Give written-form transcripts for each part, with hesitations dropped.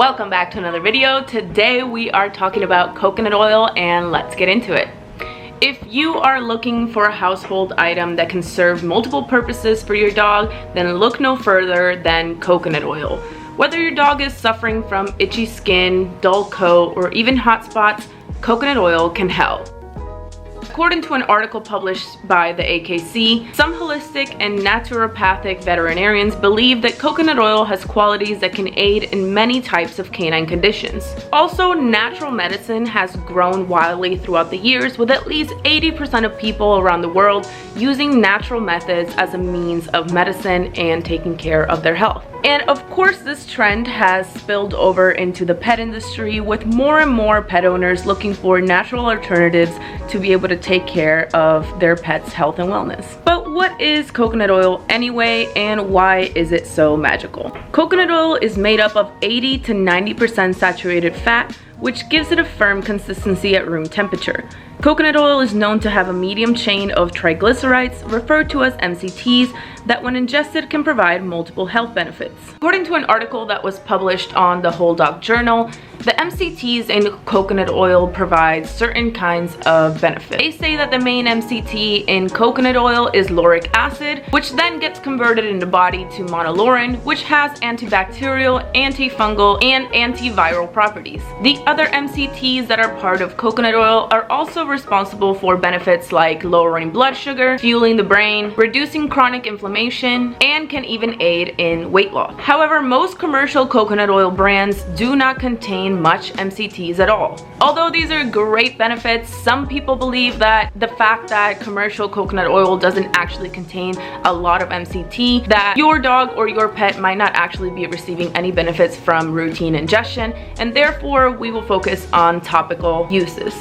Welcome back to another video. Today we are talking about coconut oil, and let's get into it. If you are looking for a household item that can serve multiple purposes for your dog, then look no further than coconut oil. Whether your dog is suffering from itchy skin, dull coat, or even hot spots, coconut oil can help. According to an article published by the AKC, some holistic and naturopathic veterinarians believe that coconut oil has qualities that can aid in many types of canine conditions. Also, natural medicine has grown wildly throughout the years, with at least 80% of people around the world using natural methods as a means of medicine and taking care of their health. And of course, this trend has spilled over into the pet industry, with more and more pet owners looking for natural alternatives to be able to take care of their pet's health and wellness. But what is coconut oil anyway, and why is it so magical? Coconut oil is made up of 80 to 90% saturated fat, which gives it a firm consistency at room temperature. Coconut oil is known to have a medium chain of triglycerides, referred to as MCTs, that when ingested can provide multiple health benefits. According to an article that was published on the Whole Dog Journal, the MCTs in coconut oil provide certain kinds of benefits. They say that the main MCT in coconut oil is lauric acid, which then gets converted in the body to monolaurin, which has antibacterial, antifungal, and antiviral properties. The other MCTs that are part of coconut oil are also responsible for benefits like lowering blood sugar, fueling the brain, reducing chronic inflammation, and can even aid in weight loss. However, most commercial coconut oil brands do not contain much MCTs at all. Although these are great benefits, some people believe that the fact that commercial coconut oil doesn't actually contain a lot of MCT, that your dog or your pet might not actually be receiving any benefits from routine ingestion, and therefore we will focus on topical uses.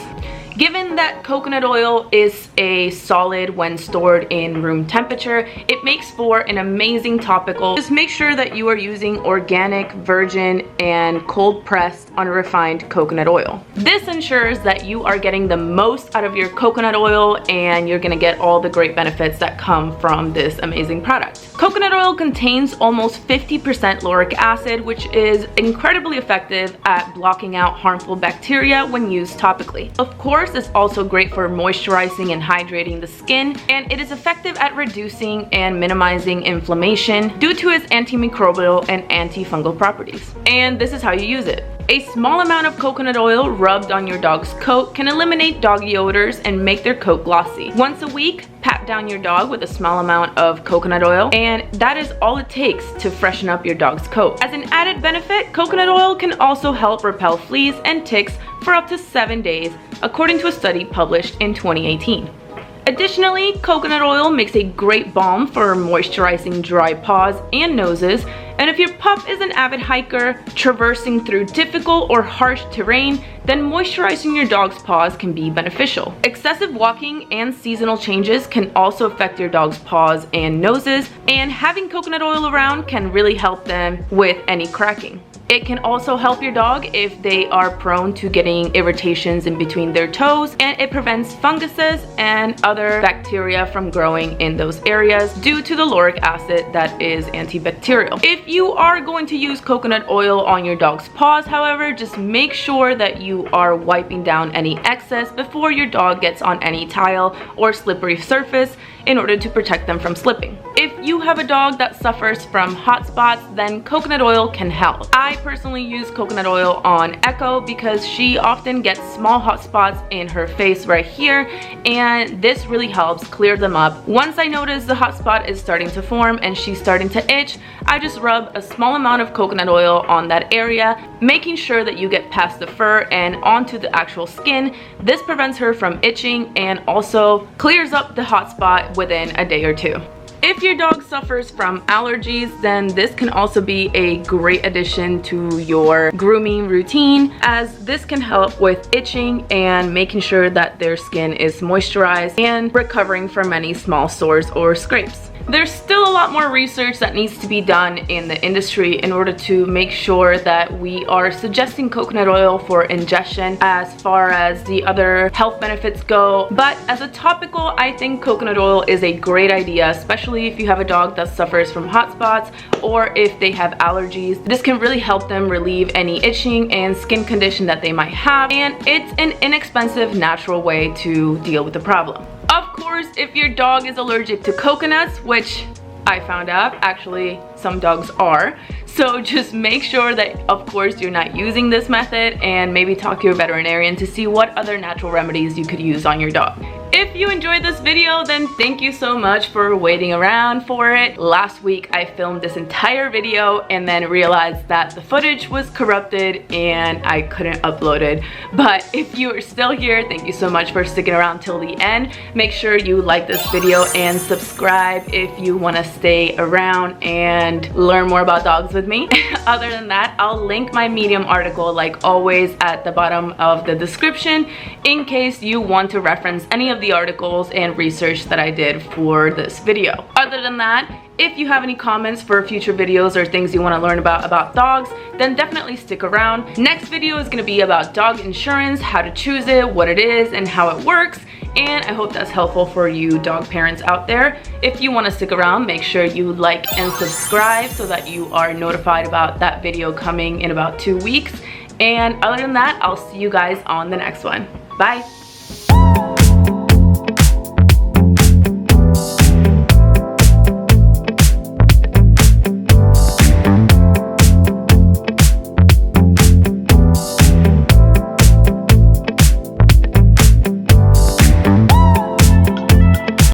Given that coconut oil is a solid when stored in room temperature, it makes for an amazing topical. Just make sure that you are using organic, virgin, and cold-pressed, unrefined coconut oil. This ensures that you are getting the most out of your coconut oil, and you're gonna get all the great benefits that come from this amazing product. Coconut oil contains almost 50% lauric acid, which is incredibly effective at blocking out harmful bacteria when used topically. Of course, it's also great for moisturizing and hydrating the skin, and it is effective at reducing and minimizing inflammation due to its antimicrobial and antifungal properties. And this is how you use it. A small amount of coconut oil rubbed on your dog's coat can eliminate doggy odors and make their coat glossy. Once a week, pat down your dog with a small amount of coconut oil, and that is all it takes to freshen up your dog's coat. As an added benefit, coconut oil can also help repel fleas and ticks for up to 7 days, according to a study published in 2018. Additionally, coconut oil makes a great balm for moisturizing dry paws and noses, and if your pup is an avid hiker traversing through difficult or harsh terrain, then moisturizing your dog's paws can be beneficial. Excessive walking and seasonal changes can also affect your dog's paws and noses, and having coconut oil around can really help them with any cracking. It can also help your dog if they are prone to getting irritations in between their toes, and it prevents funguses and other bacteria from growing in those areas due to the lauric acid that is antibacterial. If you are going to use coconut oil on your dog's paws, however, just make sure that you are wiping down any excess before your dog gets on any tile or slippery surface in order to protect them from slipping. If you have a dog that suffers from hot spots, then coconut oil can help. I personally use coconut oil on Echo because she often gets small hot spots in her face right here, and this really helps clear them up. Once I notice the hot spot is starting to form and she's starting to itch, I just rub a small amount of coconut oil on that area, making sure that you get past the fur and onto the actual skin. This prevents her from itching and also clears up the hot spot within a day or two. If your dog suffers from allergies, then this can also be a great addition to your grooming routine, as this can help with itching and making sure that their skin is moisturized and recovering from any small sores or scrapes. There's still a lot more research that needs to be done in the industry in order to make sure that we are suggesting coconut oil for ingestion as far as the other health benefits go. But as a topical, I think coconut oil is a great idea, especially if you have a dog that suffers from hot spots or if they have allergies. This can really help them relieve any itching and skin condition that they might have, and it's an inexpensive, natural way to deal with the problem. Of course, if your dog is allergic to coconuts, which I found out actually some dogs are, so just make sure that of course you're not using this method, and maybe talk to your veterinarian to see what other natural remedies you could use on your dog. If you enjoyed this video, then thank you so much for waiting around for it. Last week I filmed this entire video and then realized that the footage was corrupted and I couldn't upload it. But if you are still here, thank you so much for sticking around till the end. Make sure you like this video and subscribe if you want to stay around and learn more about dogs with me. Other than that, I'll link my Medium article like always at the bottom of the description in case you want to reference any of the articles and research that I did for this video. Other than that, if you have any comments for future videos or things you want to learn about dogs, then definitely stick around. Next video is going to be about dog insurance, how to choose it, what it is, and how it works. And I hope that's helpful for you dog parents out there. If you want to stick around, make sure you like and subscribe so that you are notified about that video coming in about 2 weeks. And other than that, I'll see you guys on the next one. Bye!